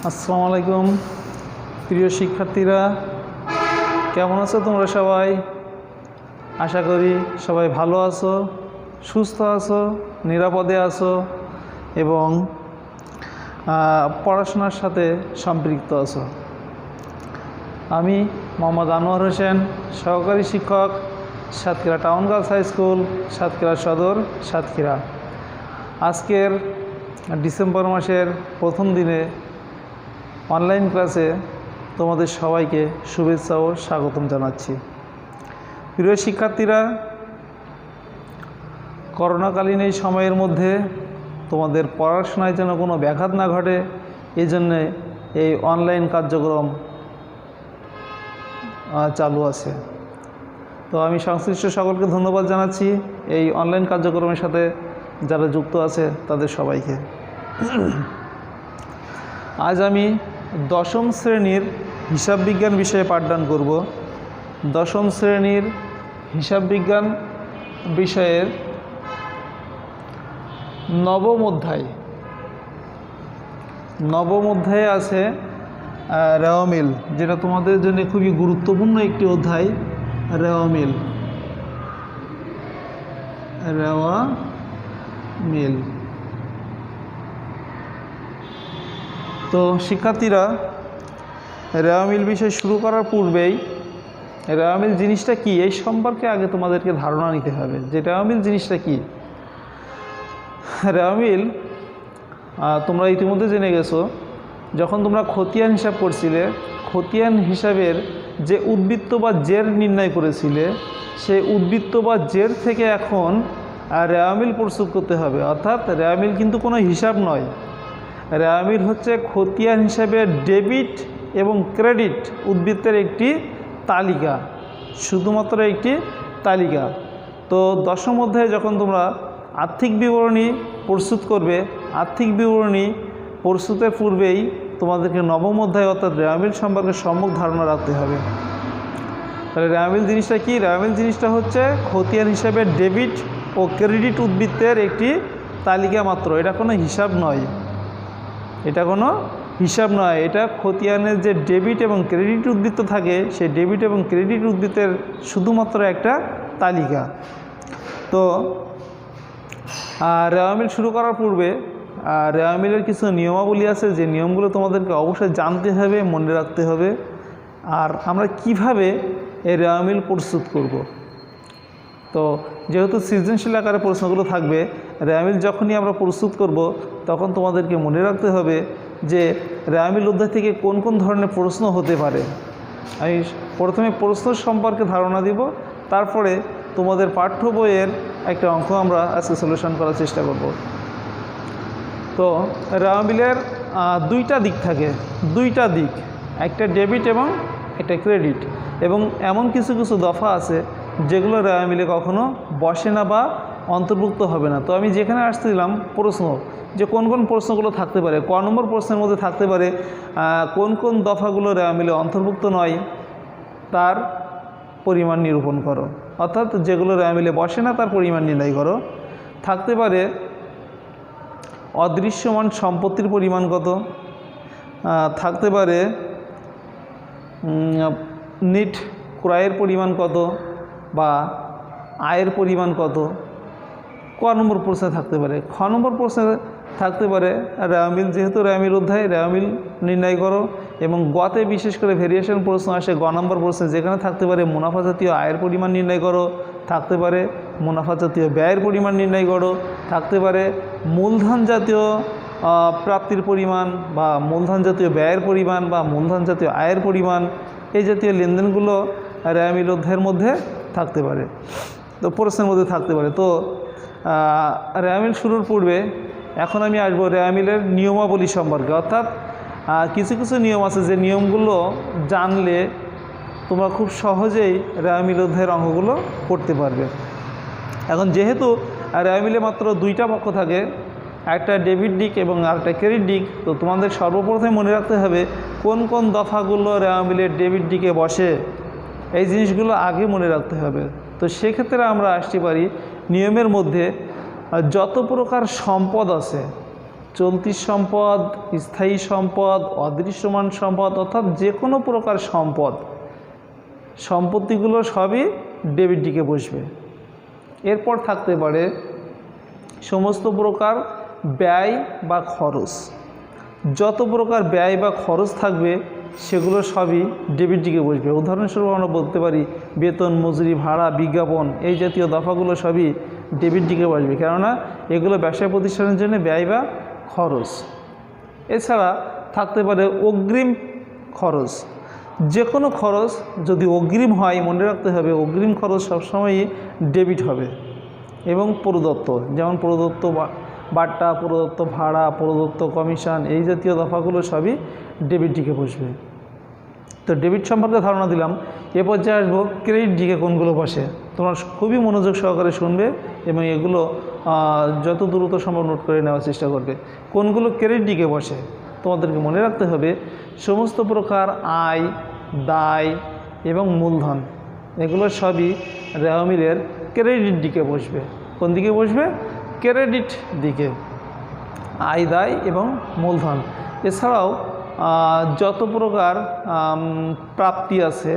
আসসালামু আলাইকুম প্রিয় শিক্ষার্থীরা, কেমন আছো তোমরা সবাই? আশা করি সবাই ভালো আছো, সুস্থ আছো, নিরাপদে আছো এবং পড়াশোনার সাথে সম্পৃক্ত আছো। আমি মোহাম্মদ আনোয়ার হোসেন, সহকারী শিক্ষক, Satkhira town girls high school, Satkhira Sadar, Satkhira. আজকের ডিসেম্বর মাসের প্রথম দিনে অনলাইন ক্লাসে তোমাদের সবাইকে শুভেচ্ছা ও স্বাগতম জানাচ্ছি। প্রিয় শিক্ষার্থীরা, করোনাকালীন এই সময়ের মধ্যে তোমাদের পড়াশোনায় যেন কোনো ব্যাঘাত না ঘটে, এই জন্যে এই অনলাইন কার্যক্রম চালু আছে। তো আমি সংশ্লিষ্ট সকলকে ধন্যবাদ জানাচ্ছি এই অনলাইন কার্যক্রমের সাথে যারা যুক্ত আছে তাদের সবাইকে। আজ আমি দশম শ্রেণীর হিসাব বিজ্ঞান বিষয়ে পাঠদান করব। দশম শ্রেণীর হিসাব বিজ্ঞান বিষয়ের নবম অধ্যায়ে আছে রেওয়ামিল, যেটা তোমাদের জন্য খুবই গুরুত্বপূর্ণ একটি অধ্যায়। রেওয়ামিল তো শিক্ষার্থীরা, রেওয়ামিল বিষয় শুরু করার পূর্বেই রেওয়ামিল জিনিসটা কি এই সম্পর্কে আগে তোমাদেরকে ধারণা নিতে হবে যে রেওয়ামিল জিনিসটা কি। রেওয়ামিল তোমরা ইতিমধ্যে জেনে গেছো, যখন তোমরা খতিয়ান হিসাব করছিলে, খতিয়ান হিসাবের যে উদ্বৃত্ত বা জের নির্ণয় করেছিলে, সেই উদ্বৃত্ত বা জের থেকে এখন রেওয়ামিল প্রস্তুত করতে হবে। অর্থাৎ রেওয়ামিল কিন্তু কোনো হিসাব নয়, রেওয়ামিল হচ্ছে খতিয়ান হিসাবে ডেবিট এবং ক্রেডিট উদ্বৃত্তের একটি তালিকা, শুধুমাত্র একটি তালিকা। তো দশম অধ্যায়ে যখন তোমরা আর্থিক বিবরণী প্রস্তুত করবে, আর্থিক বিবরণী প্রস্তুতের পূর্বেই তোমাদেরকে নবম অধ্যায় অর্থাৎ রেওয়ামিল সম্পর্কে সম্যক ধারণা রাখতে হবে। তাহলে রেওয়ামিল জিনিসটা কি? রেওয়ামিল জিনিসটা হচ্ছে খতিয়ান হিসাবে ডেবিট ও ক্রেডিট উদ্বৃত্তের একটি তালিকা মাত্র, এটা কোনো হিসাব নয়। এটা খতিয়ানের যে ডেবিট এবং ক্রেডিট উদ্বৃত্ত থাকে, সেই ডেবিট এবং ক্রেডিট উদ্বৃত্তের শুধুমাত্র একটা তালিকা। তো রেওয়ামিল শুরু করার পূর্বে রেওয়ামিলের কিছু নিয়মাবলী আছে, যে নিয়মগুলো তোমাদেরকে অবশ্যই জানতে হবে, মনে রাখতে হবে। আর আমরা কিভাবে এই রেওয়ামিল প্রস্তুত করব। তো যেহেতু সৃজনশীল আকারে প্রশ্নগুলো থাকবে, রেওয়ামিল যখনই আমরা প্রস্তুত করব তখন তোমাদেরকে মনে রাখতে হবে যে রেওয়ামিল অধ্যায় থেকে কোন কোন ধরনের প্রশ্ন হতে পারে। আমি প্রথমে প্রশ্ন সম্পর্কে ধারণা দিব, তারপরে তোমাদের পাঠ্য বইয়ের একটা অঙ্ক আমরা আজকে সলিউশন করার চেষ্টা করব। তো রেওয়ামিলের দুইটা দিক থাকে, একটা ডেবিট এবং একটা ক্রেডিট, এবং এমন কিছু কিছু দফা আছে যেগুলো রেওয়ামিলে কখনো বসে না বা অন্তর্ভুক্ত হবে না। তো আমি যেখানে আসছিলাম প্রশ্ন, যে কোন কোন প্রশ্নগুলো থাকতে পারে, ক নম্বর প্রশ্নের মধ্যে থাকতে পারে কোন কোন দফাগুলো রেওয়ামিলে অন্তর্ভুক্ত নয় তার পরিমাণ নিরূপণ করো, অর্থাৎ যেগুলো রেওয়ামিলে বসে না তার পরিমাণ নির্ণয় করো। থাকতে পারে অদৃশ্যমান সম্পত্তির পরিমাণ কত, থাকতে পারে নিট ক্রয়ের পরিমাণ কত বা আয়ের পরিমাণ কত। ক নম্বর প্রশ্নে থাকতে পারে। খ নম্বর প্রশ্নে থাকতে পারে রেওয়ামিল, যেহেতু রেওয়ামিল অধ্যায়, রেওয়ামিল নির্ণয় করো। এবং গতে বিশেষ করে ভেরিয়েশন প্রশ্ন আসে গ নম্বর প্রশ্নে, যেখানে থাকতে পারে মুনাফা জাতীয় আয়ের পরিমাণ নির্ণয় করো, থাকতে পারে মুনাফা জাতীয় ব্যয়ের পরিমাণ নির্ণয় করো, থাকতে পারে মূলধন জাতীয় প্রাপ্তির পরিমাণ বা মূলধন জাতীয় ব্যয়ের পরিমাণ বা মূলধন জাতীয় আয়ের পরিমাণ। এই জাতীয় লেনদেনগুলো রেওয়ামিল অধ্যায়ের মধ্যে থাকতে পারে, তো প্রশ্নের মধ্যে থাকতে পারে। তো রেওয়ামিল শুরুর পূর্বে এখন আমি আসবো রেওয়ামিলের নিয়মাবলী সম্পর্কে। অর্থাৎ কিছু কিছু নিয়ম আছে যে নিয়মগুলো জানলে তোমরা খুব সহজেই রেওয়ামিল অধ্যায়ের অঙ্কগুলো করতে পারবে। এখন যেহেতু রেওয়ামিলে মাত্র দুইটা পক্ষ থাকে, একটা ডেবিট দিক এবং আরেকটা ক্রেডিট দিক, তো তোমাদের সর্বপ্রথমে মনে রাখতে হবে কোন কোন দফাগুলো রেওয়ামিলের ডেবিট দিকে বসে, এই জিনিসগুলো আগে মনে রাখতে হবে। তো সেক্ষেত্রে আমরা আসতে পারি নিয়মের মধ্যে যত প্রকার সম্পদ আছে, চলতি সম্পদ, স্থায়ী সম্পদ, অদৃশ্যমান সম্পদ, অর্থাৎ যে কোনো প্রকার সম্পত্তিগুলো সবই ডেবিট দিকে বসবে। এরপর থাকতে পারে সমস্ত প্রকার ব্যয় বা খরচ। যত প্রকার ব্যয় বা খরচ থাকবে সেগুলো সবই ডেবিট দিকে বসবে। উদাহরণস্বরূপ আমরা বলতে পারি বেতন, মজুরি, ভাড়া, বিজ্ঞাপন, এই জাতীয় দফাগুলো সবই ডেবিট দিকে বসবে, কেননা এগুলো ব্যবসা প্রতিষ্ঠানের জন্য ব্যয় বা খরচ। এছাড়া থাকতে পারে অগ্রিম খরচ। যে কোনো খরচ যদি অগ্রিম হয়, মনে রাখতে হবে অগ্রিম খরচ সবসময়ই ডেবিট হবে। এবং প্রদত্ত, যেমন প্রদত্ত বাট্টা, প্রদত্ত ভাড়া, প্রদত্ত কমিশন, এই জাতীয় দফাগুলো সবই ডেবিট দিকে বসবে। তো ডেবিট সম্পর্কে ধারণা দিলাম। এ পর্যায়ে আসবো ক্রেডিট দিকে কোনগুলো বসে। তোমরা খুবই মনোযোগ সহকারে শুনবে এবং এগুলো যত দ্রুত সম্ভব নোট করে নেওয়ার চেষ্টা করবে। কোনগুলো ক্রেডিট দিকে বসে তোমাদেরকে মনে রাখতে হবে, সমস্ত প্রকার আয়, দায় এবং মূলধন এগুলো সবই রেওয়া মিলের ক্রেডিট দিকে বসবে। কোন দিকে বসবে? ক্রেডিট দিকে। আয়, দায় এবং মূলধন। এছাড়াও যত প্রকার প্রাপ্তি আছে,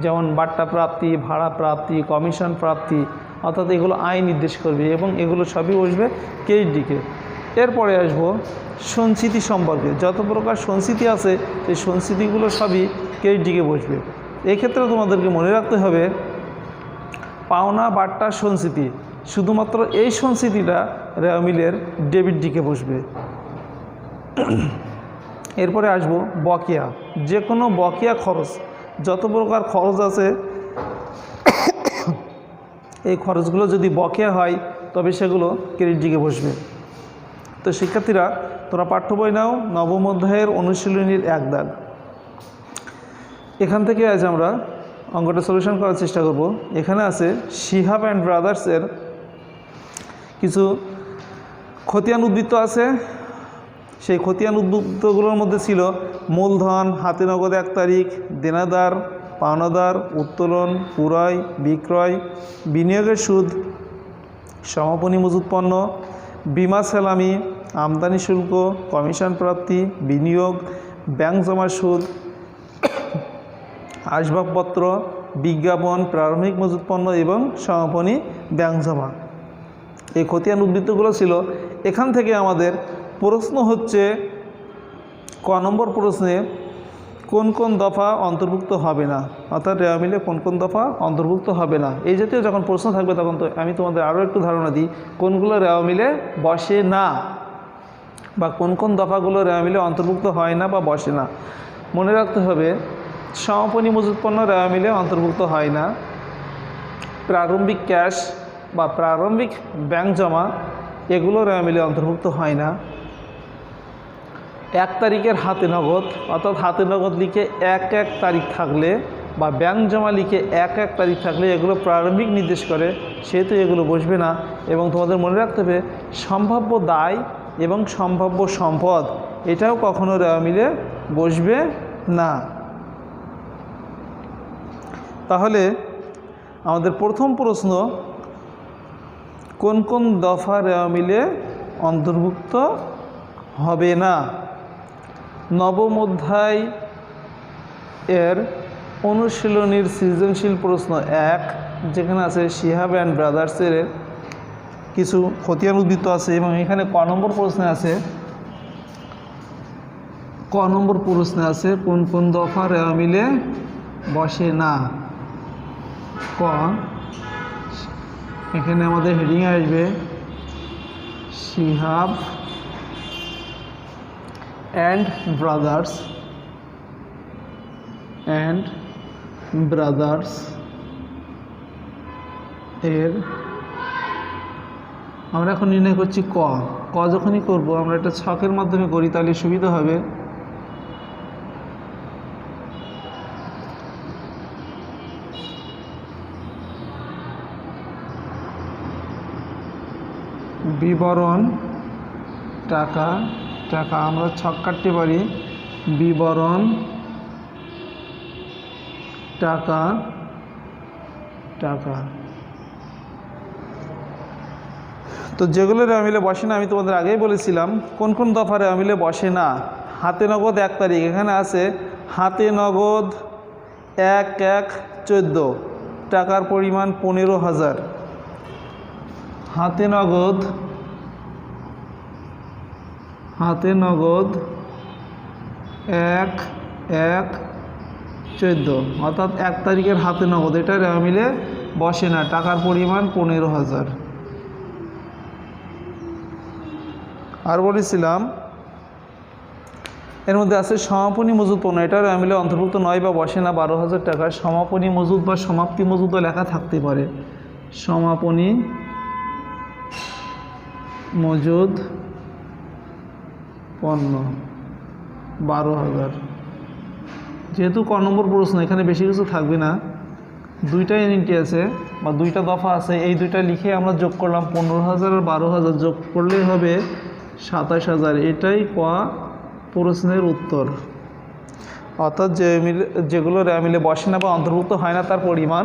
যেমন বাট্টা প্রাপ্তি, ভাড়া প্রাপ্তি, কমিশন প্রাপ্তি, অর্থাৎ এগুলো আয় নির্দেশ করবে এবং এগুলো সবই বসবে ক্রেডিট দিকে। এরপরে আসবো সঞ্চিতি সম্পর্কে। যত প্রকার সঞ্চিতি আছে সেই সঞ্চিতিগুলো সবই ক্রেডিট দিকে বসবে। এক্ষেত্রে তোমাদেরকে মনে রাখতে হবে পাওনা, বাট্টা, সঞ্চিতি, শুধুমাত্র এই সঞ্চিতিটা রেওয়া মিলের ডেবিট দিকে বসবে। এরপরে আসবো বকেয়া। যে কোনো বকেয়া খরচ, যত প্রকার খরচ আছে এই খরচগুলো যদি বকেয়া হয় তবে সেগুলো ক্রেডিট দিকে বসবে। তো শিক্ষার্থীরা, তোমরা পাঠ্য বই নাও, নবম অধ্যায়ের অনুশীলনীর 1 দাগ। এখান থেকে আজ আমরা অঙ্কটা সলিউশন করার চেষ্টা করব। এখানে আছে শিহাব অ্যান্ড ব্রাদার্সের কিছু খতিয়ান উদ্বৃত্ত আছে। সেই খতিয়ান উদ্বৃত্তগুলোর মধ্যে ছিল মূলধন, হাতে নগদ 1 তারিখ, দেনাদার, পাওনাদার, উত্তোলন, ক্রয়, বিক্রয়, বিনিয়োগের সুদ, সমাপনী মজুত পণ্য, বিমা সালামি, আমদানি শুল্ক, কমিশন প্রাপ্তি, বিনিয়োগ, ব্যাংক জমার সুদ, আসবাবপত্র, বিজ্ঞাপন, প্রারম্ভিক মজুত পণ্য এবং সমাপনী ব্যাংক জমা। এই খতিয়ান উদ্বৃত্তগুলো ছিল। এখান থেকে আমাদের প্রশ্ন হচ্ছে ক নম্বর প্রশ্নে কোন কোন দফা অন্তর্ভুক্ত হবে না, অর্থাৎ রেওয়া মিলে কোন কোন দফা অন্তর্ভুক্ত হবে না। এই জাতীয় যখন প্রশ্ন থাকবে তখন তো আমি তোমাদের আরও একটু ধারণা দিই কোনগুলো রেওয়া মিলে বসে না, বা কোন কোন দফাগুলো রেওয়া মিলে অন্তর্ভুক্ত হয় না বা বসে না। মনে রাখতে হবে সমাপনী মজুত পণ্য রেওয়া মিলে অন্তর্ভুক্ত হয় না। প্রারম্ভিক ক্যাশ বা প্রারম্ভিক ব্যাংক জমা এগুলো রেওয়া মিলে অন্তর্ভুক্ত হয় না। 1 তারিখের হাতে নগদ, অর্থাৎ হাতে নগদ লিখে 1 তারিখ থাকলে বা ব্যাংক জমা লিখে 1 তারিখ থাকলে এগুলো প্রারম্ভিক নির্দেশ করে, সেহেতু এগুলো বসবে না। এবং তোমাদের মনে রাখতে হবে সম্ভাব্য দায় এবং সম্ভাব্য সম্পদ এটাও কখনো রেওয়া মিলে বসবে না। তাহলে আমাদের প্রথম প্রশ্ন, কোন কোন দফা রেওয়া মিলে অন্তর্ভুক্ত হবে না? নবম অধ্যায় এর অনুশীলনীর সৃজনশীল প্রশ্ন 1, যেখানে আছে শিহাব অ্যান্ড ব্রাদার্সের কিছু খতিয়ান উদ্বৃত্ত আছে এবং এখানে ক নম্বর প্রশ্নে আছে কোন কোন দফা রেওয়া মিলে বসে না। ক, এখানে আমাদের হেডিং আসবে শিহাব অ্যান্ড ব্রাদার্স এর আমরা এখন নির্ণয় করছি ক। যখনই করব আমরা একটা ছকের মাধ্যমে করি তাহলে সুবিধা হবে। বিবরণ টাকা আমরা ছক কাটতে পারি। বিবরণ টাকা তো যেগুলো রেওয়া মিলে বসে না আমি তোমাদের আগেই বলেছিলাম কোন কোন দফা রেওয়া মিলে বসে না। হাতে নগদ 1 তারিখ, এখানে আছে হাতে নগদ 1/1/14 টাকার পরিমাণ 15,000। হাতে নগদ 1/1/14 অর্থাৎ 1 তারিখের হাতে নগদ, এটা রেওয়া মিলে বসে না, টাকার পরিমাণ 15,000। আর বলেছিলাম এর মধ্যে আছে সমাপনী মজুদ পণ্য, এটা রেওয়া মিলে অন্তর্ভুক্ত নয় বা বসে না 12,000 টাকা। সমাপনী মজুদ বা সমাপ্তি মজুদও লেখা থাকতে পারে। সমাপনী মজুদ পণ্য 12,000। যেহেতু ক নম্বর প্রশ্ন এখানে বেশি কিছু থাকবে না, 2টা ইউনিটি আছে বা 2টা দফা আছে, এই 2টা লিখে আমরা যোগ করলাম 15,000 আর 12,000 যোগ করলেই হবে 27,000। এটাই ক প্রশ্নের উত্তর। অর্থাৎ যেগুলো রেওয়া মিলে বসে না বা অন্তর্ভুক্ত হয় না তার পরিমাণ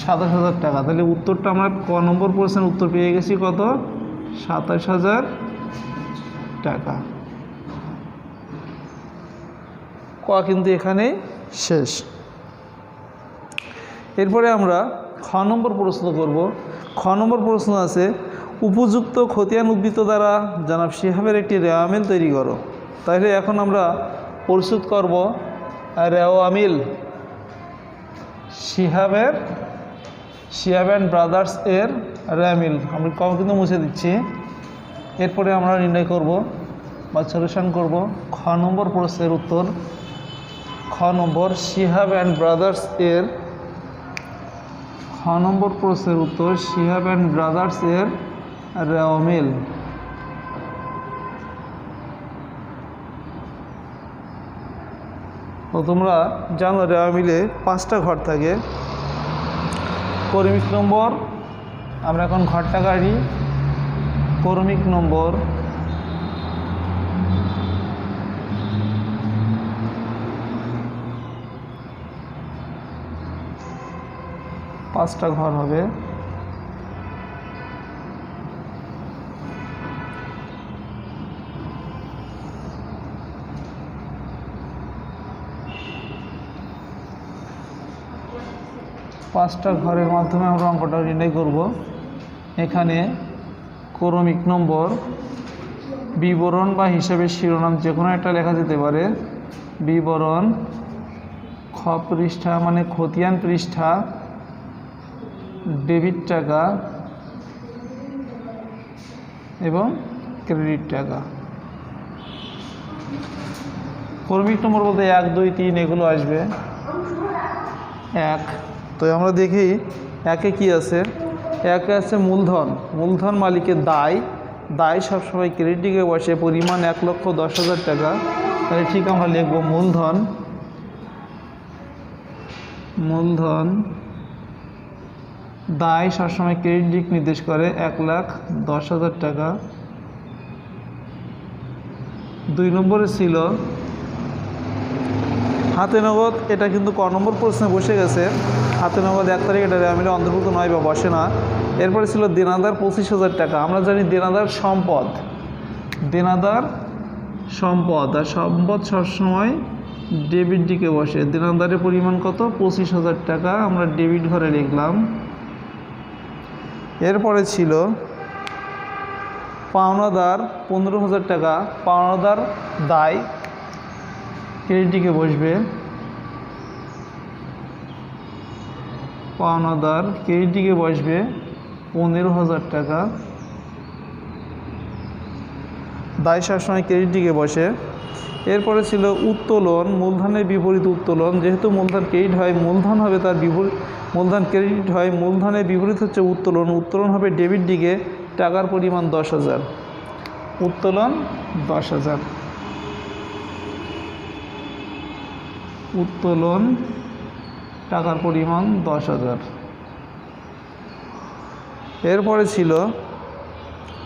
27,000 টাকা। তাহলে উত্তরটা আমরা ক নম্বর প্রশ্নের উত্তর পেয়ে গেছি কত? 27,000 টাকা। ক কিন্তু এখানেই শেষ। এরপরে আমরা খ নম্বর প্রশ্ন করব। খ নম্বর প্রশ্ন আছে উপযুক্ত খতিয়ান উদ্ধৃত দ্বারা জনাব শিহাবের একটি রেওয়া মিল তৈরি করো। তাহলে এখন আমরা প্রস্তুত করব রেওয়া মিল। শিহাব অ্যান্ড ব্রাদার্স এর রেওয়া মিল আমি কম কিন্তু মুছে দিচ্ছি। এরপরে আমরা নির্ণয় করব বা সলিউশন করব খ নম্বর প্রশ্নের উত্তর। খ নম্বর শিহাব অ্যান্ড ব্রাদার্স এর খ নম্বর প্রশ্নের উত্তর শিহাব অ্যান্ড ব্রাদার্স এর রেওয়া মিল। তো তোমরা জানো রেওয়া মিলে 5টা ঘর থাকে। কর্মিক নম্বর, আমরা এখন ঘরটা কাটি। কর্মিক নম্বর, পাঁচটা ঘর হবে। পাঁচটা ঘরের মাধ্যমে আমরা অঙ্কটা নির্ণয় করব। এখানে ক্রমিক নম্বর, বিবরণ বা হিসাবের শিরোনাম যে কোনো একটা লেখা যেতে পারে। বিবরণ, খ পৃষ্ঠা মানে খতিয়ান পৃষ্ঠা, ডেবিট টাকা এবং ক্রেডিট টাকা। ক্রমিক নম্বর বলতে 1, 2, 3 এগুলো আসবে। 1, তো আমরা দেখি 1-এ কি আছে। 1-এ আছে মূলধন। মূলধন মালিকের দায় সবসময় ক্রেডিট দিকে বসে, পরিমাণ 1,10,000 টাকা। তাহলে ঠিক আমরা লিখব মূলধন দায় সবসময় ক্রেডিট দিক নির্দেশ করে 1,10,000 টাকা। 2 নম্বরে ছিল হাতে নগদ, এটা কিন্তু ক নম্বর প্রশ্নে বসে গেছে। হাতে নগদ 1 তারিখ, এটা রেওয়া মিলে অন্তর্ভুক্ত নয় বা বসে না। এরপরে ছিল দেনাদার 25,000 টাকা। আমরা জানি দেনাদার সম্পদ, আর সম্পদ সবসময় ডেবিট দিকে বসে। দেনাদারের পরিমাণ কত? 25,000 টাকা। আমরা ডেবিট ঘরে লিখলাম। এরপরে ছিল পাওনাদার 15,000 টাকা। পাওনাদার দায় ক্রেডিট দিকে বসবে। পাওনাদার ক্রেডিট দিকে বসবে 15,000 টাকা। দায় সবসময় ক্রেডিট দিকে বসে। এরপরে ছিল উত্তোলন, মূলধনের বিপরীত উত্তোলন। যেহেতু মূলধন ক্রেডিট হয়, মূলধন হবে তার মূলধন ক্রেডিট হয়, মূলধনের বিপরীত হচ্ছে উত্তোলন। উত্তোলন হবে ডেবিট দিকে, টাকার পরিমাণ 10,000। উত্তোলন 10,000। উত্তোলন টাকার পরিমাণ 10,000। এরপরে ছিল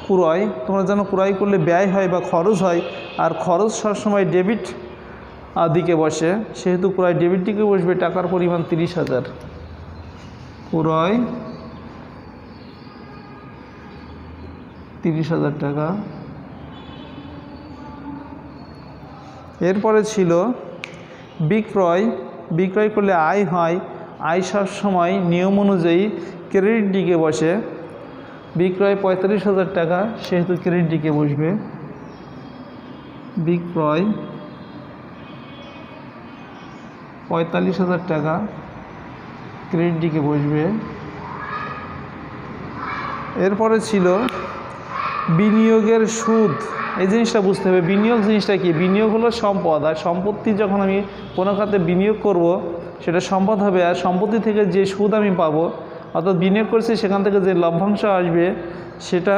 ক্রয়। তোমরা জানো ক্রয় করলে ব্যয় হয় বা খরচ হয়, আর খরচ সবসময় ডেবিট দিকে বসে, সেহেতু ক্রয় ডেবিট দিকে বসবে, টাকার পরিমাণ 30,000। ক্রয় 30,000 টাকা। এরপরে ছিল বিক্রয়। বিক্রয় করলে আয় হয়, আয় সবসময় নিয়ম অনুযায়ী ক্রেডিট দিকে বসে। বিক্রয় 45,000 টাকা, সেহেতু ক্রেডিট দিকে বসবে। বিক্রয় 45,000 টাকা, ক্রেডিট দিকে বসবে। এরপরে ছিল বিনিয়োগের সুদ। এই জিনিসটা বুঝতে হবে, বিনিয়োগ জিনিসটা কি। বিনিয়োগ হলো সম্পদ, আর সম্পত্তি যখন আমি কোনো খাতে বিনিয়োগ করব সেটা সম্পদ হবে, আর সম্পত্তি থেকে যে সুদ আমি পাবো, অর্থাৎ বিনিয়োগ করছি সেখান থেকে যে লভ্যাংশ আসবে সেটা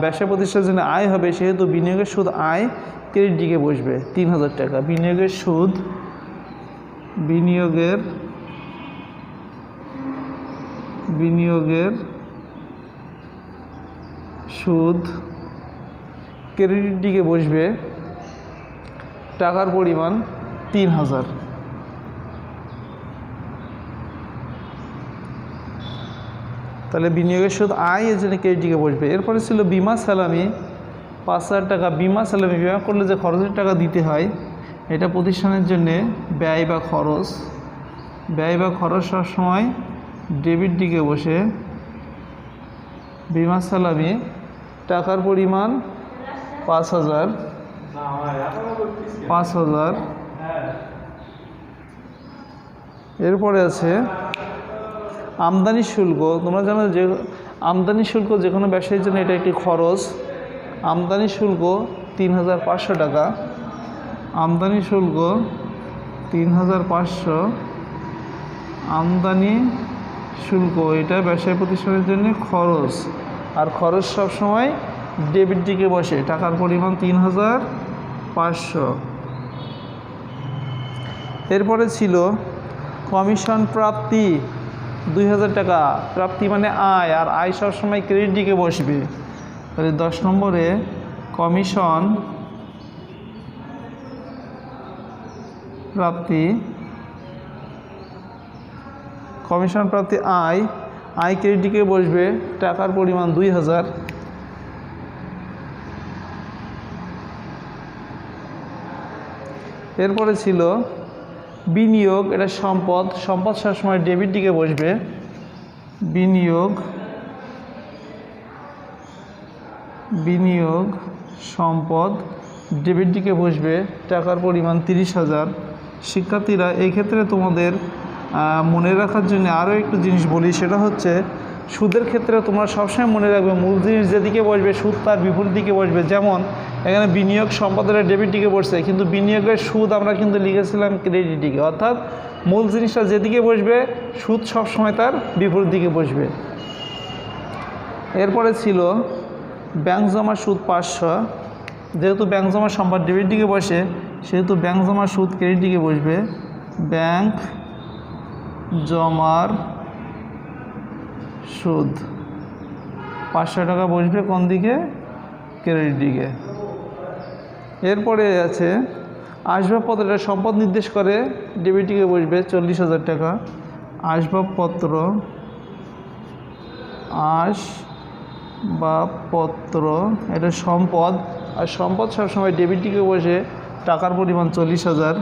ব্যবসা প্রতিষ্ঠানের জন্য আয় হবে, সেহেতু বিনিয়োগের সুদ আয়, ক্রেডিট দিকে বসবে 3,000 টাকা। বিনিয়োগের সুদ, বিনিয়োগের সুদ ক্রেডিট দিকে বসবে, টাকার পরিমাণ 3,000। তাহলে বিনিয়োগের সুদ আয়, এর জন্য ক্রেডিট দিকে বসবে। এরপরে ছিল বিমা সালামি 5,000 টাকা। বিমা সালামি, বিমা করলে যে খরচের টাকা দিতে হয়, এটা প্রতিষ্ঠানের জন্যে ব্যয় বা খরচ। ব্যয় বা খরচ সবসময় ডেবিট দিকে বসে। বিমা সালামি, টাকার পরিমাণ 5,000। এরপরে আছে আমদানি শুল্ক। তোমরা জানো যে আমদানি শুল্ক যে কোনো ব্যবসায়ীর জন্য এটা একটি খরচ। আমদানি শুল্ক 3,500 টাকা। আমদানি শুল্ক 3,500। আমদানি শুল্ক এটা ব্যবসায়ী প্রতিষ্ঠানের জন্য খরচ, আর খরচ সবসময় ডেবিট দিকে বসে। টাকার পরিমাণ 3,500। এরপরে ছিল কমিশন প্রাপ্তি 2,000 টাকা। প্রাপ্তি মানে আয়, আর আয় সবসময় ক্রেডিট দিকে বসবে। তাহলে 10 নম্বরে কমিশন প্রাপ্তি। কমিশন প্রাপ্তি আয়, আয় ক্রেডিট দিকে বসবে, টাকার পরিমাণ 2,000। এরপরে ছিল বিনিয়োগ, এটা সম্পদ। সম্পদ সবসময় ডেবিট দিকে বসবে। বিনিয়োগ সম্পদ ডেবিট দিকে বসবে, টাকার পরিমাণ 30,000। শিক্ষার্থীরা, এই ক্ষেত্রে তোমাদের মনে রাখার জন্য আরও একটু জিনিস বলি, সেটা হচ্ছে সুদের ক্ষেত্রে তোমরা সবসময় মনে রাখবে মূল জিনিস যেদিকে বসবে সুদ তার বিপরীত দিকে বসবে। যেমন এখানে বিনিয়োগ সম্পদের ডেবিট দিকে বসছে, কিন্তু বিনিয়োগের সুদ আমরা কিন্তু লিখেছিলাম ক্রেডিট দিকে, অর্থাৎ মূল জিনিসটা যেদিকে বসবে সুদ সবসময় তার বিপরীত দিকে বসবে। এরপরে ছিল ব্যাংক জমা সুদ 500। যেহেতু ব্যাংক জমা সম্পদ ডেবিট দিকে বসে, সেহেতু ব্যাংক জমার সুদ ক্রেডিট দিকে বসবে। ব্যাংক জমার সুদ 500 টাকা বসবে কোন দিকে? ক্রেডিট দিকে। এরপরে আছে আসবাবপত্র, এটা সম্পদ নির্দেশ করে, ডেবিট দিকে বসবে 40,000 টাকা। আসবাবপত্র, আসবাবপত্র এটা সম্পদ, আর সম্পদ সবসময় ডেবিট দিকে বসে, টাকার পরিমাণ 40,000।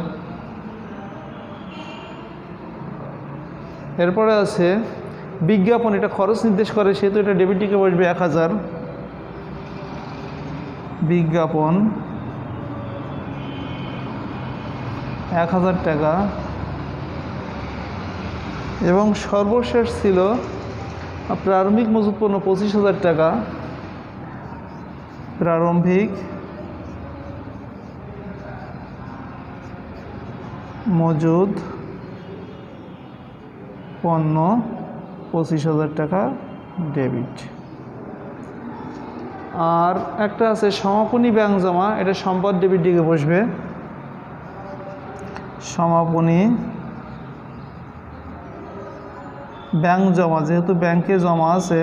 এরপরে আছে বিজ্ঞাপন, এটা খরচ নির্দেশ করে, সেহেতু এটা ডেবিট দিকে বসবে 1,000। বিজ্ঞাপন 1,000 টাকা। এবং সর্বশেষ ছিল প্রারম্ভিক মজুত পণ্য 25,000 টাকা। প্রারম্ভিক মজুদ পণ্য 25,000 টাকা ডেবিট। আর একটা আছে সমাপনী ব্যাংক জমা, এটা সম্পদ ডেবিট দিকে বসবে। সমাপনী ব্যাংক জমা, যেহেতু ব্যাংকে জমা আছে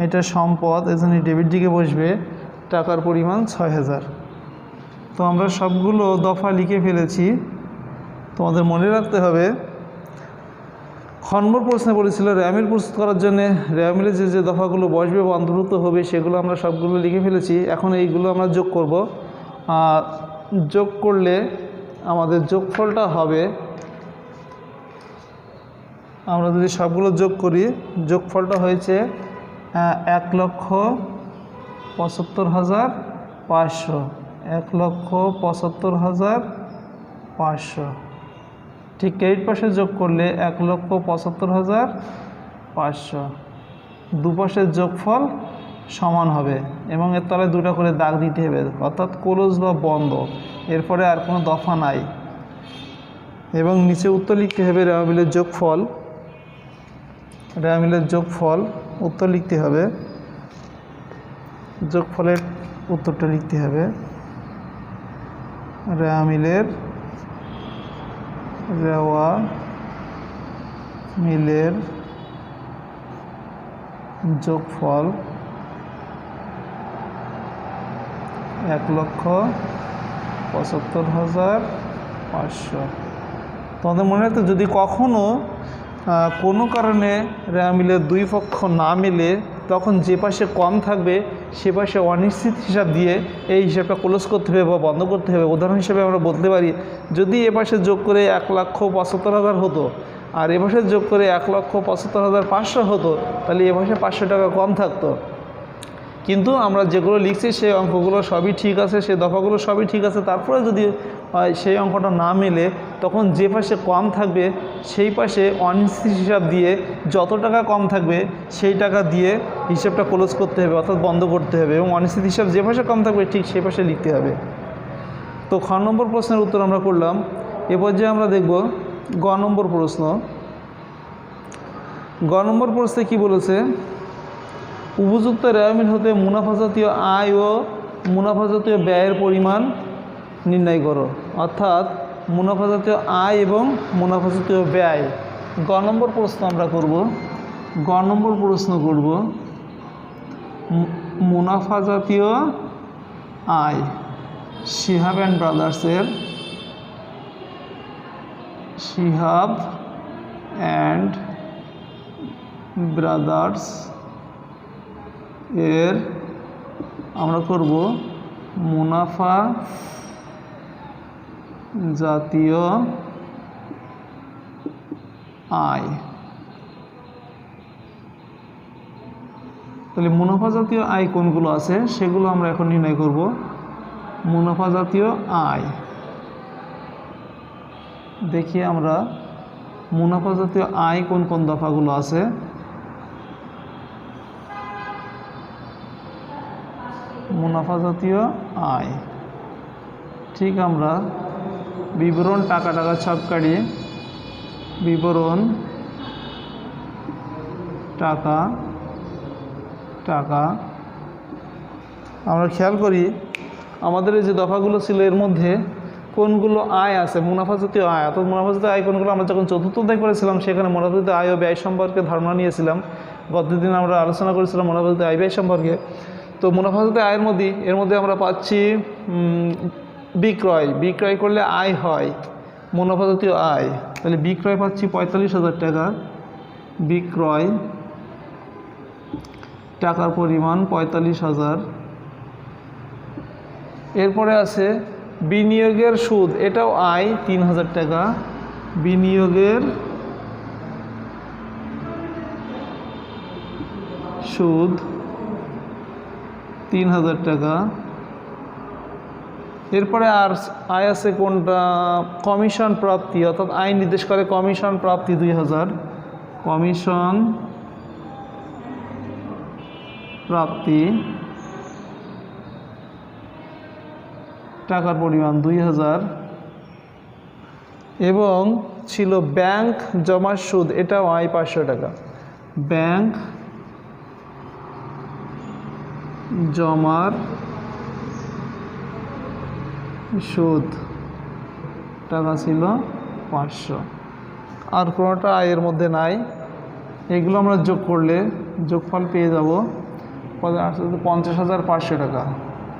এটা সম্পদ, এজন্য ডেবিট দিকে বসবে, টাকার পরিমাণ 6,000। তো আমরা সবগুলো দফা লিখে ফেলেছি। তোমাদের মনে রাখতে হবে খ নম্বর প্রশ্নে বলেছিল রেওয়ামিল প্রস্তুত করার জন্য রেওয়ামিলে যে যে দফাগুলো বসবে বা অন্তর্ভুক্ত হবে সেগুলো আমরা সবগুলো লিখে ফেলেছি। এখন এইগুলো আমরা যোগ করব। যোগ করলে আমাদের যোগফলটা হবে, আমরা যদি সবগুলো যোগ করি যোগফলটা হয়েছে 1,75,500, 1,75,500। ঠিক ক্রেডিট পাশে যোগ করলে 1,75,500, দুপাশের যোগফল সমান হবে এবং এর তলায় দুটো করে দাগ দিতে হবে, অর্থাৎ ক্লোজ বা বন্ধ, এরপরে আর কোনো দফা নাই। এবং নিচে উত্তর লিখতে হবে রেওয়ামিলের যোগফল, রেওয়ামিলের যোগফল উত্তর লিখতে হবে, যোগফলের উত্তরটা লিখতে হবে। রেওয়ামিলের যোগফল 1,75,500। তোমাদের মনে রাখতে যদি কখনও কোনো কারণে রেওয়ামিলের দুই পক্ষ না মেলে তখন যে পাশে কম থাকবে সে পাশে অনিশ্চিত হিসাব দিয়ে এই হিসাবটা ক্লোজ করতে হবে বা বন্ধ করতে হবে। উদাহরণ হিসেবে আমরা বলতে পারি যদি এ পাশে যোগ করে 1,75,000 হতো আর এ পাশে যোগ করে 1,75,500 হতো, তাহলে এ পাশে 500 টাকা কম থাকতো। কিন্তু আমরা যেগুলো লিখছি সেই অঙ্কগুলো সবই ঠিক আছে, সেই দফাগুলো সবই ঠিক আছে, তারপরে যদি সেই অঙ্কটা না মেলে তখন যে পাশে কম থাকবে সেই পাশে অনিশ্চিত হিসাব দিয়ে যত টাকা কম থাকবে সেই টাকা দিয়ে হিসাবটা ক্লোজ করতে হবে, অর্থাৎ বন্ধ করতে হবে, এবং অনিশ্চিত হিসাব যে পাশে কম থাকবে ঠিক সেই পাশে লিখতে হবে। তো খ নম্বর প্রশ্নের উত্তর আমরা করলাম। এ পর্যায়ে আমরা দেখব গ নম্বর প্রশ্ন। গ নম্বর প্রশ্নে কি বলেছে, উপযুক্ত রেওয়ামিল হতে মুনাফা জাতীয় আয় ও মুনাফা জাতীয় ব্যয়ের পরিমাণ নির্ণয় করো, অর্থাৎ মুনাফা জাতীয় আয় এবং মুনাফা জাতীয় ব্যয়। গ নম্বর প্রশ্ন আমরা করব। গ নম্বর প্রশ্ন করব মুনাফা জাতীয় আয়, শিহাব অ্যান্ড ব্রাদার্সের, শিহাব অ্যান্ড ব্রাদার্স এর আমরা করব মুনাফা জাতীয় আয়। তাহলে মুনাফা জাতীয় আয় কোনগুলো আছে সেগুলো আমরা এখন নির্ণয় করব। মুনাফা জাতীয় আয় দেখি আমরা মুনাফা জাতীয় আয় কোন কোন দফাগুলো আছে। মুনাফা জাতীয় আয়, ঠিক আমরা বিবরণ টাকা ছাপ কাটি, বিবরণ টাকা আমরা খেয়াল করি আমাদের এই যে দফাগুলো ছিল এর মধ্যে কোনগুলো আয় আছে, মুনাফা জাতীয় আয়। অর্থাৎ মুনাফা জাতীয় আয় কোনগুলো আমরা যখন চতুর্থ অধ্যায় করেছিলাম সেখানে মুনাফা জাতীয় আয় ও ব্যয় সম্পর্কে ধারণা নিয়েছিলাম। গতদিন আমরা আলোচনা করেছিলাম মুনাফা জাতীয় আয় ব্যয় সম্পর্কে। তো মুনাফা জাতীয় আয়ের মধ্যে আমরা পাচ্ছি বিক্রয় করলে আয় হয় মুনাফা জাতীয় আয়। তাহলে বিক্রয় পাচ্ছি 45,000 টাকা, বিক্রয় টাকার পরিমাণ 45,000। এরপরে আছে বিনিয়োগের সুদ, এটাও আয় 3,000 টাকা, বিনিয়োগের সুদ 3,000 টাকা। এরপরে আর আয় আছে কোনটা, কমিশন প্রাপ্তি, অর্থাৎ আইন নির্দেশ করে কমিশন প্রাপ্তি 2,000, কমিশন প্রাপ্তি টাকার পরিমাণ 2,000। এবং ছিল ব্যাংক জমার সুদ, এটাও আয় 500 টাকা, ব্যাংক জমার সুদ টাকা ছিল 500। আর কোনোটা আয়ের মধ্যে নাই। এগুলো আমরা যোগ করলে যোগফল পেয়ে যাব 50,500 টাকা,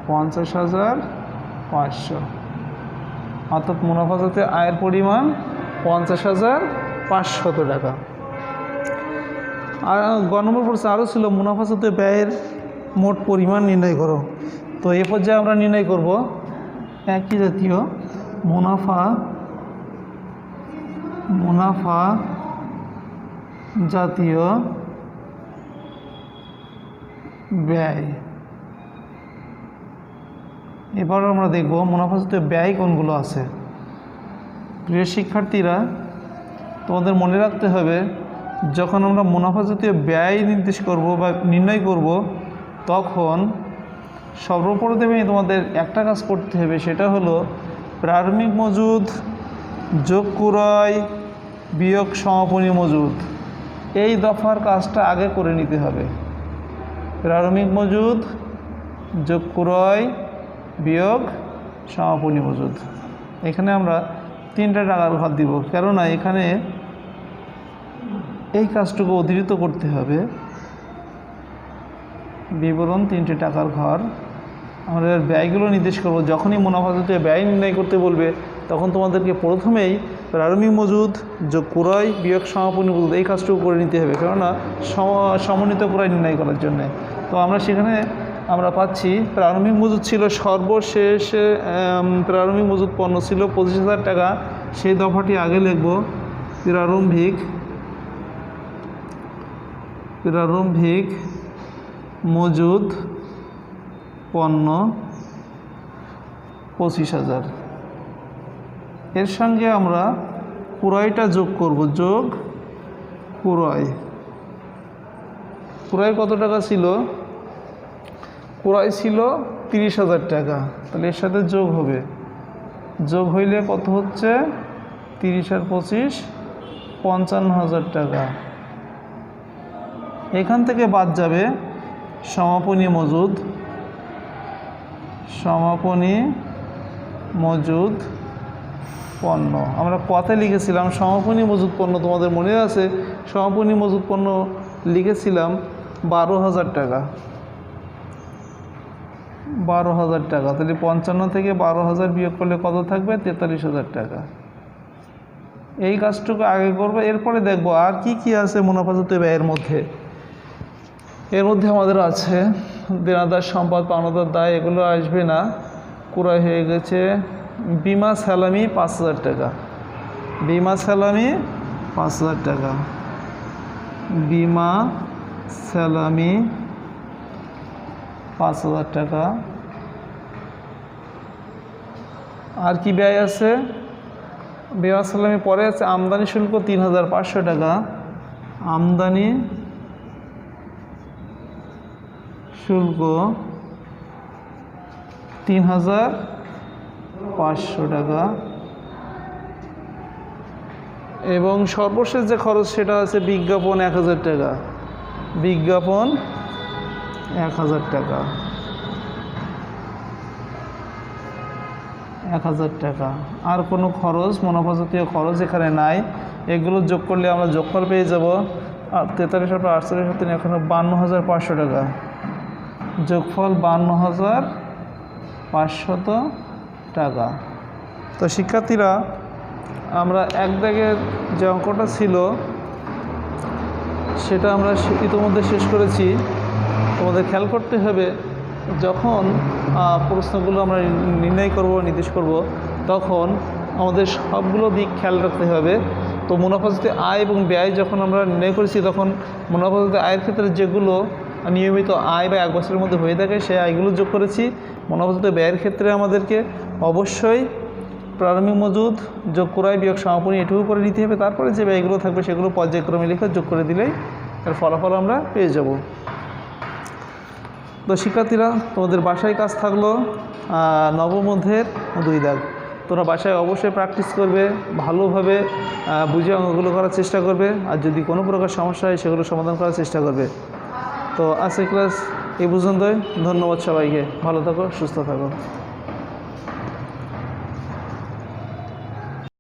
50,500, অর্থাৎ মুনাফা জাতীয় আয়ের পরিমাণ 50,500 টাকা। আর গ নম্বর প্রশ্ন আরও ছিল মুনাফা সাথে ব্যয়ের মোট পরিমাণ নির্ণয় করো। তো এ পর্যায়ে আমরা নির্ণয় করব একই জাতীয় মুনাফা জাতীয় ব্যয়। এবার আমরা দেখব মুনাফা জাতীয় ব্যয় কোনগুলো আছে। প্রিয় শিক্ষার্থীরা, তোমাদের মনে রাখতে হবে যখন আমরা মুনাফা জাতীয় ব্যয় নির্দেশ করব বা নির্ণয় করব তখন সর্বপ্রথমে তোমাদের একটা কাজ করতে হবে, সেটা হলো প্রারম্ভিক মজুদ যোগ ক্রয় বিয়োগ সমাপনী মজুদ, এই দফার কাজটা আগে করে নিতে হবে। প্রারম্ভিক মজুদ যোগ ক্রয় বিয়োগ সমাপনী মজুদ, এখানে আমরা 3টা টাকার ঘর দিব, কেননা এখানে এই কাজটুকু অতিরিক্ত করতে হবে। বিবরণ 3টে টাকার ঘর, আমরা ব্যয়গুলো নির্দেশ করব। যখনই মুনাফা জাতীয় ব্যয় নির্ণয় করতে বলবে তখন তোমাদেরকে প্রথমেই প্রারম্ভিক মজুদ যোগ ক্রয় বিয়োগ সমাপনী মজুদ এই কাজটুকু করে নিতে হবে, কেননা সমন্বিত ক্রয় নির্ণয় করার জন্যে। তো আমরা সেখানে আমরা পাচ্ছি প্রারম্ভিক মজুদ ছিল সর্বশেষ প্রারম্ভিক মজুদ পণ্য ছিল 25,000 টাকা, সেই দফাটি আগে লিখব। প্রারম্ভিক মজুদ পণ্য 25,000, এর সঙ্গে আমরা ক্রয়টা যোগ করব, যোগ ক্রয় কত টাকা ছিল? ক্রয় ছিল 30,000 টাকা, তাহলে এর সাথে যোগ হবে, যোগ হইলে কত হচ্ছে? 30 আর 25 55,000 টাকা। এখান থেকে বাদ যাবে সমাপনী মজুদ পণ্য। আমরা কথায় লিখেছিলাম সমাপনী মজুদ পণ্য, তোমাদের মনে আছে? সমাপনী মজুদ পণ্য লিখেছিলাম 12,000 টাকা। 12,000 টাকা, তাহলে 55 থেকে 12,000 বিয়োগ করলে কত থাকবে? 43,000 টাকা। এই কাজটুকু আগে করবো, এরপরে দেখব আর কি কি আছে মুনাফা জাতীয় ব্যয়ের মধ্যে। এর মধ্যে আমাদের আছে দেনাদার সম্পদ, পাওনাদার দায়, এগুলো আসবে না, ক্রয় হয়ে গেছে। বিমা সালামি 5,000 টাকা, বিমা সালামি 5,000 টাকা, বিমা সালামি 5,000 টাকা। আর কি ব্যয় আছে? বিমা সালামি পরে আছে আমদানি শুল্ক 3,500 টাকা, আমদানি শুল্ক 3,500 টাকা। এবং সর্বশেষ যে খরচ সেটা আছে বিজ্ঞাপন 1,000 টাকা, বিজ্ঞাপন 1,000 টাকা, 1,000 টাকা। আর কোনো খরচ মুনাফা জাতীয় খরচ এখানে নাই, এগুলো যোগ করলে আমরা যোগফল পেয়ে যাব। আর 43 আর 48 এখানে 52,500 টাকা, যোগফল 52,500 টাকা। তো শিক্ষার্থীরা, আমরা এক দাগের যে অঙ্কটা ছিল সেটা আমরা ইতিমধ্যে শেষ করেছি। তোমাদের খেয়াল করতে হবে যখন প্রশ্নগুলো আমরা নির্ণয় করব, নির্দেশ করব, তখন আমাদের সবগুলো দিক খেয়াল রাখতে হবে। তো মুনাফা জাতীয় আয় এবং ব্যয় যখন আমরা নির্ণয় করেছি তখন মুনাফা জাতীয় আয়ের ক্ষেত্রে যেগুলো নিয়মিত আয় বা 1 বছরের মধ্যে হয়ে থাকে সেই আয়গুলো যোগ করেছি। মুনাফা জাতীয় ব্যয়ের ক্ষেত্রে আমাদেরকে অবশ্যই প্রারম্ভিক মজুদ যোগ ক্রয় বিয়োগ সমাপনী এটুকু করে নিতে হবে। তারপরে যে ব্যয়গুলো থাকবে সেগুলো পর্যায়ক্রমে লিখে যোগ করে দিলেই এর ফলাফল আমরা পেয়ে যাব। তো শিক্ষার্থীরা, তোমাদের বাসায় কাজ থাকলো নবম অধ্যায়ের 2 দাগ। তোমরা বাসায় অবশ্যই প্র্যাকটিস করবে, ভালোভাবে বুঝে অঙ্কগুলো করার চেষ্টা করবে, আর যদি কোনো প্রকার সমস্যা হয় সেগুলো সমাধান করার চেষ্টা করবে। তো আজকের ক্লাস এই পর্যন্তই। ধন্যবাদ সবাইকে, ভালো থাকো, সুস্থ থাকো।